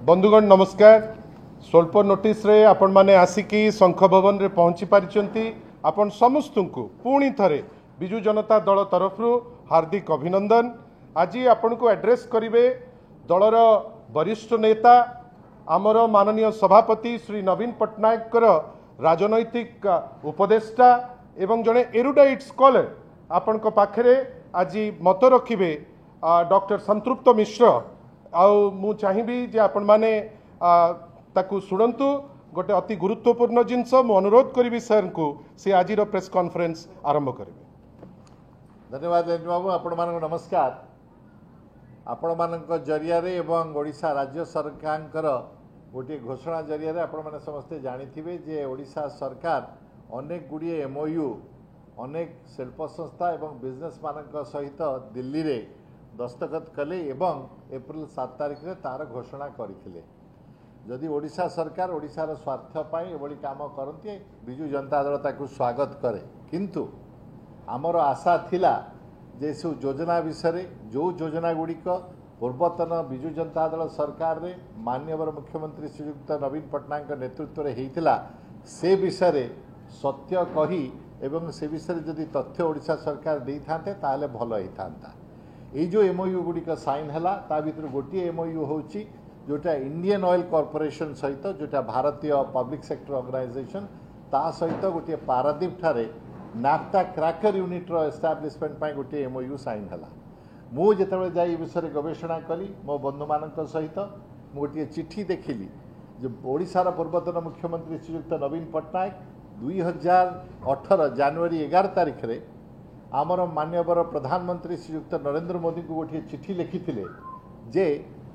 बंधुगण नमस्कार। स्वल्प नोटिस रे आपण माने आसिकी शंख भवन रे पहुंची पारिचंती। आपण समस्त को पुणी थरे बिजु जनता दल तरफ हार्दिक अभिनंदन। आज आपण को एड्रेस करिवे दलर वरिष्ठ नेता आमर माननीय सभापति श्री नवीन पट्टनायक राजनैतिक उपदेष्टा एवं जड़े एरुडाइट स्कॉलर आपण को पाखरे आज मत रखिबे डॉक्टर संतृप्त मिश्र। मु चाहिए जे आपण माने ताकू शुणु गोटे अति गुरुत्वपूर्ण जिनस मु अनुरोध करी सर को से आज प्रेस कॉन्फ्रेंस आरंभ करेंगे। धन्यवाद रंजन बाबू। आपण मान नमस्कार। आपण मान जरिया एवं ओडिशा राज्य सरकार गोटे घोषणा जरिया आपण मैंने समस्ते जानी जे ओडिशा सरकार अनेक गुड़िए एमओयू अनेक शिल्प संस्था एवं बिजनेस मान सहित दिल्ली रे दस्तखत कले एवं एप्रिल 7 तारिख रे तार घोषणा करथिले। जदि ओडिशा सरकार ओडिशार स्वार्थ पाई एभली काम करती बिजु जनता दल ताकू स्वागत करे, किंतु आमर आशा थिला जे सु योजना विषय जो योजना गुड़िक पूर्वतन बिजु जनता दल सरकार रे माननीय मुख्यमंत्री श्रीयुक्त नवीन पट्टनायक नेतृत्व रे हेइतिला से विषय सत्य कही एवं से विषय जदि तथ्य ओडिशा सरकार दे थांते ताले भलो होई थांता। ये जो एमओयू गुड़िक साइन है ता भर गोटे एमओयू होची जोटा इंडियन ऑयल कॉर्पोरेशन सहित जोटा भारतीय पब्लिक सेक्टर ऑर्गेनाइजेशन ता सहित गोटे पारादीप ठारे नाफ्ता क्रैकर यूनिट रो एस्टाब्लिशमेंट पाई गोटे एमओयू साइन है। मु जेतेबेले जाई विषय गवेषणा कली मो बंधु मानक सहित मु गोटे चिट्ठी देखिली जो ओडिशार पूर्वतन मुख्यमंत्री श्रीयुक्त नवीन पट्टनायक 2018 जनवरी 11 तारिख रे आमर मान्यवर प्रधानमंत्री श्रीयुक्त नरेंद्र मोदी को गोटे चिट्ठी लिखिथिले जे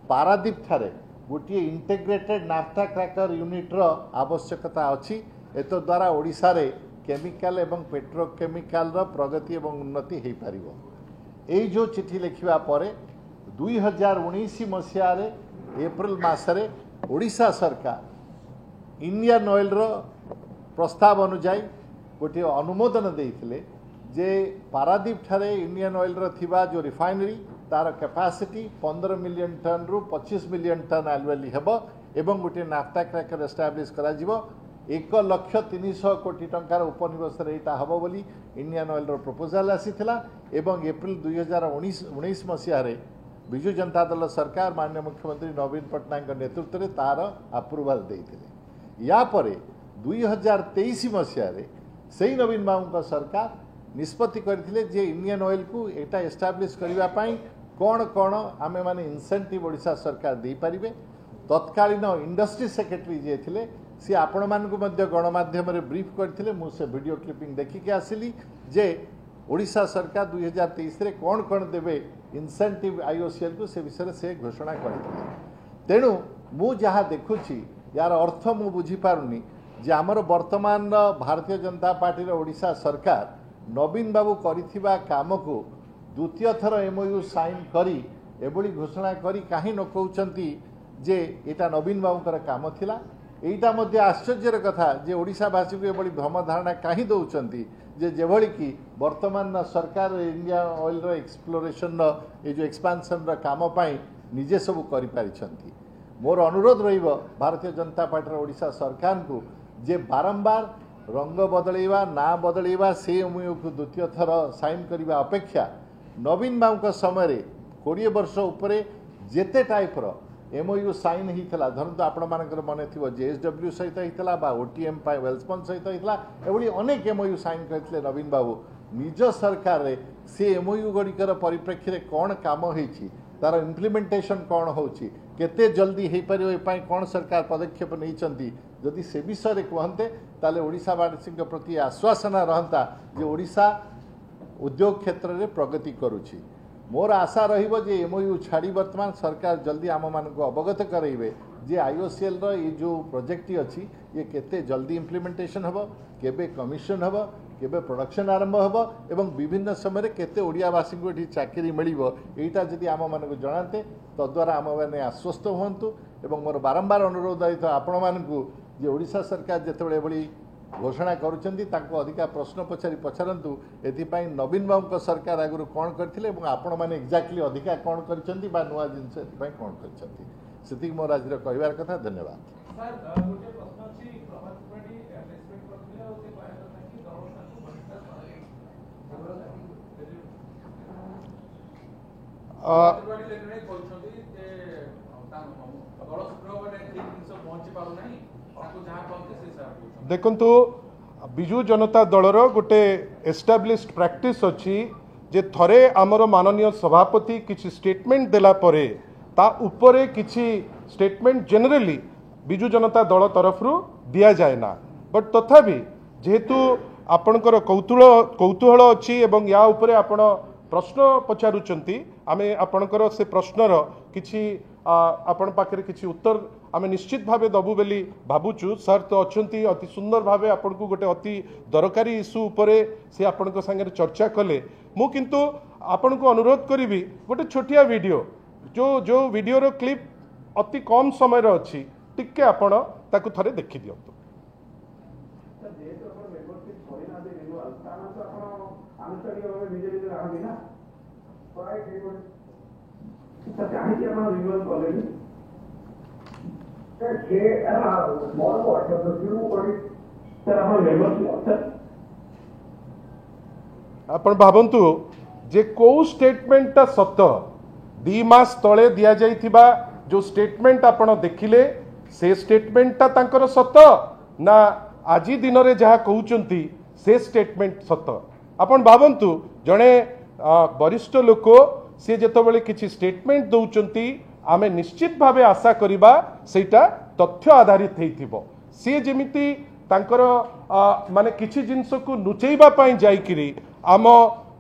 पारादीप ठारे गोटे इंटेग्रेटेड नाफ्ता क्रैकर यूनिट रो आवश्यकता अछि। एतो द्वारा ओडिशा रे केमिकल एवं पेट्रोकेमिकल रो प्रगति एवं उन्नति हो पारिबो। एई जो चिट्ठी लिखिबा परे 2019 मसिया रे एप्रिल मासरे ओडिशा सरकार इंडियन ऑयल रो प्रस्ताव अनुଯାୟୀ गोटे अनुमोदन देइथिले जे पारादीप ठारे इंडियन ऑयल रो थिबा जो रिफाइनरी तार कैपेसिटी 15 मिलियन टन रु 25 मिलियन टन एनुअली हेबो एवं गोटे नाफ्ता क्रैकर एस्टाब्लिश करा जिवो। 1,300 कोटी टंकार उपनिवेश एटा हबो बोली इंडियन ऑयल रो प्रपोजल आसीथिला एवं एप्रिल 2019 मसिया रे बिजु जनता दल सरकार माननीय मुख्यमंत्री नवीन पट्टनायक नेतृत्व रे तार अप्रूवल देइथिले। या परे 2023 मसिया रे सेही नवीन बाबू का सरकार निष्पत्ति करथिले जे इंडियन ऑयल को एटा एस्टाब्लिश करिवा पाई कोन कोन आमे माने इंसेंटिव ओडिशा सरकार दे पारिबे। तत्कालीन इंडस्ट्री सेक्रेटरी जे थिले सी आपण मान को मध्य गणमाध्यम रे ब्रीफ करथिले। मु से वीडियो क्लिपिंग देखि के आसिली जे ओडिशा सरकार 2023 रे कोन कोन देबे इंसेंटिव आईओसीएल को से विषय से घोषणा करथिले। तेणु मु जहा देखुची यार अर्थ मु बुझी पारुनी जे आमर वर्तमान भारतीय जनता पार्टी रो ओडिशा सरकार नवीन बाबू करिथिबा काम को द्वितीय थर एमओयू साइन करी एबोली घोषणा करी कहीं न कहउचंती जे एटा नवीन बाबूकर काम थिला। एटा मध्ये आश्चर्यर कथा जे ओडिशावासी को एबोली भ्रम धारणा कहीं दउचंती जे जेभली कि वर्तमान सरकार इंडिया ऑयल रो एक्सप्लोरेशन रो ए जो एक्सपेंशन रो काम पाई निजे सब करि पारिछंती। मोर अनुरोध रहिबो भारतीय जनता पार्टी रो ओडिशा सरकार को जे बारंबार रंग बदलैवा ना बदलैवा से एमओयू को द्वितीय थर साइन करने अपेक्षा नवीन बाबू का समय 20 वर्ष उपरे जेते टाइप रो एमओयू साइन होता धरतु आपण मानकर मन थी जेएसडब्ल्यू सहित होता बा ओटीएम वेल्सपन सहित होता एभली अनेक एमओयू साइन करते नवीन बाबू निज सरकार रे से एमओयू गुड़िकर परिप्रेक्षी में कौन काम होती तार इम्प्लीमेंटेशन कौन होची केते जल्दी हो पार कौन सरकार पदक्षेप नहीं जदि से विषय कहते ताले ओडिशावासी प्रति आश्वासना रहता जे ओडिशा उद्योग क्षेत्र में प्रगति करुछि। मोर आशा रहिबो जे एमओयू छाड़ी वर्तमान सरकार जल्दी आम मान को अवगत कराइबे जे आईओसीएल रो ये जो प्रोजेक्ट अछि ये केते जल्दी इम्प्लीमेंटेशन हबो केबे कमिशन हबो केबे प्रोडक्शन आरंभ हबो एवं विभिन्न समय केते ओडियावासी को एठी चाकरी मिलिबो एटा जदि आम मान को जणाते तद्वारा आम माने आश्वस्त हुंतु। एवं मोर बारंबार अनुरोध रहितो आपण मान को जे ओडिशा सरकार जेतेबेले एभली घोषणा करुचंती ताको अधिका प्रश्न पचारतु एथिपाई नवीन बाबू सरकार आगु कौन करथिले एवं आपण माने एक्जाक्टली अधिका कौन करचंती बा नुआ जिनस एथिपाई कौन करचंती सेतिक मोर आज कहबार कथा। धन्यवाद। देखंतु बिजु जनता दलर गोटे एस्टाब्लिश्ड प्रैक्टिस अच्छी जे थरे आमर माननीय सभापति किसी स्टेटमेंट देला परे ता उपरे किसी स्टेटमेंट जनरली बिजु जनता दल तरफ दिया जाए ना, बट तथापि जेहेतु आपणकर कौतूहल अच्छी एवं या उपरे आपण प्रश्न पचारुचंती आमे आपणकर से प्रश्नर किछि आपण पाखरे किछि उत्तर आमे निश्चित भावे दबु बेली भाबुचु। सर तो अछंती अति सुंदर भावे आपण को गोटे अति दरकारी इश्यू उपरे से आपण को संगे चर्चा कले। मु किंतु आपण को अनुरोध करी गोटे छोटिया वीडियो जो वीडियो रो क्लिप अति कम समय रो अछि टिके आपण ताकु थरे देखि दियंतु। आपण भावंतु जे को स्टेटमेंट सत 2 मास तले दिया जाइथिबा जो स्टेटमेंट आपण देखिले से स्टेटमेंट तांकर सत ना आजी दिन रे जहा कहउचंती से स्टेटमेंट सत। आपण भावंतु जणे वरिष्ठ लोक से जेतबेले किछि स्टेटमेंट दउचंती आमे निश्चित भावे आशा करिबा सेटा तथ्य आधारित हेइथिबो। से जेमिति तांकर माने किछि जिंस को नुचैबा पई जाईकिरी आम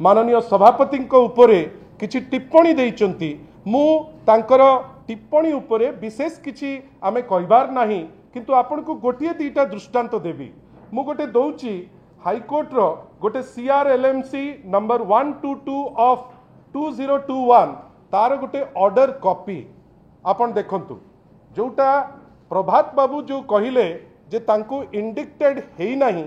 माननीय सभापति उपरे किछि टिप्पणी देइचंती। मु तांकर टिप्पणी उपरे विशेष किछि आमे कहबार नाही, किंतु आपण को गोटिए दीटा दृष्टांत देबी। मु गोटे दउची हाईकोर्ट रो गोटे CRLMC नंबर 122 ऑफ 2021 तार गोटे ऑर्डर कॉपी आपण देखंतु जोटा प्रभात बाबू जो कहिले जे तांको इंडिक्टेड हेई नाही,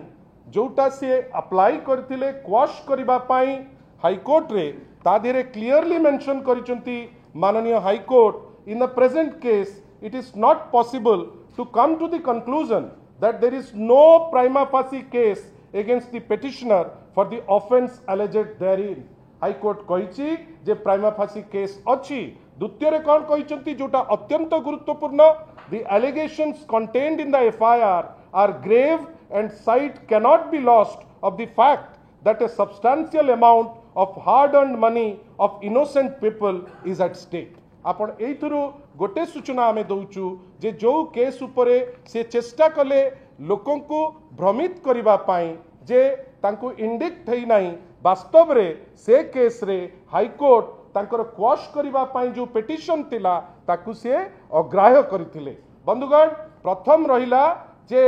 जोटा से अप्लाई करथिले क्वाश करिबा पाई हाईकोर्ट रे ता धीरे क्लियरली मेंशन करिसंती माननीय high court in the present case it is not possible to come to the conclusion that there is no prima facie case against the petitioner for the offence alleged therein। High court कहिछि जे prima facie case अछि। द्वितीय रे कोन कहिसंती जोटा अत्यंत गुरुत्वपूर्ण the allegations contained in the FIR are grave and sight cannot be lost of the fact that a substantial amount of hard earned money of innocent people is at stake। आपण एथुरु गोटे सूचना आमे दउचु जे जो केस उपरे से चेष्टा कले लोकों को भ्रमित करिबा पाई जे तांको इंडिक्ट हेई नाही, वास्तव रे से केस रे हाईकोर्ट तांकर क्वाश करिबा पाई जो पिटिशन थिला ताकू से अग्राह्य करथिले। बंधुगण प्रथम रहिला जे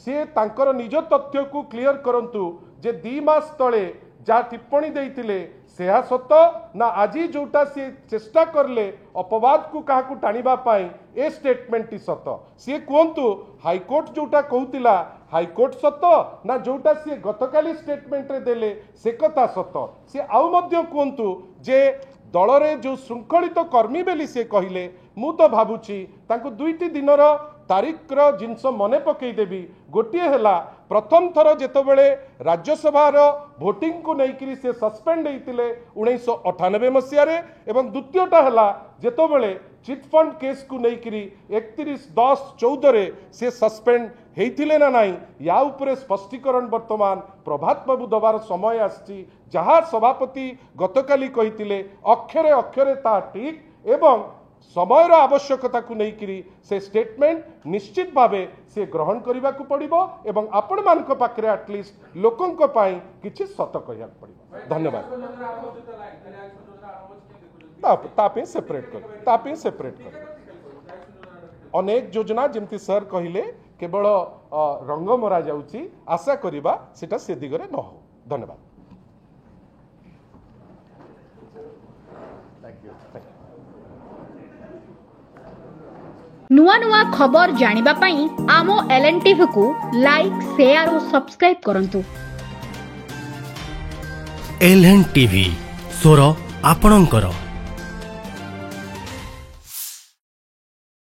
से तांकर निज तथ्य को क्लियर करंतु जे 2 मास तळे जा टिप्पणी देइथिले सेहा सत ना आजी जोटा से चेष्टा करले अपवाद को काहा को टाणीबा पाई ए स्टेटमेंट टी सत। सी कहतु हाईकोर्ट जोटा कहूतिला हाईकोर्ट सत ना जोटा सी गतकाली स्टेटमेंट रे देले से कथा सत। सी आउ मध्य कहतु जे दलरे जो श्रृंखलित कर्मी बेली से कहले मु तो भाबुची तांको 2टी दिनर तारीख रो जिनस मने पकई देबी। गोटिए हला प्रथम थर जेतबेले राज्यसभा रो भोटिंग को नेइकरी से सस्पेंड हेतिले 1998 मसिया रे, एवं द्वितीयटा हला जेतबेले चिट फंड केस को नेइकरी 31/10/14 रे से सस्पेंड हेतिले ना नाही। या उपरे स्पष्टीकरण वर्तमान प्रभात बाबू दबार समय आछि। जहा सभापति गतकाली कहितिले अक्षरे अक्षरे ता ठीक एवं समय आवश्यकता को लेकिन से स्टेटमेंट निश्चित भावे से ग्रहण करने को पड़ो एवं आपण मान पाखे एटलिस्ट लोकों किसी सत कह पड़ो। धन्यवाद। सेपरेट कर अनेक योजना जमती सर कहले केवल रंग मरा जाउची, आशा करिबा सेटा से दिगरे न हो। धन्यवाद। नुआ नुआ खबर जानिबा पई आमो LNTV को लाइक शेयर और सब्सक्राइब करंतु। LNTV स्वर आपणंकर।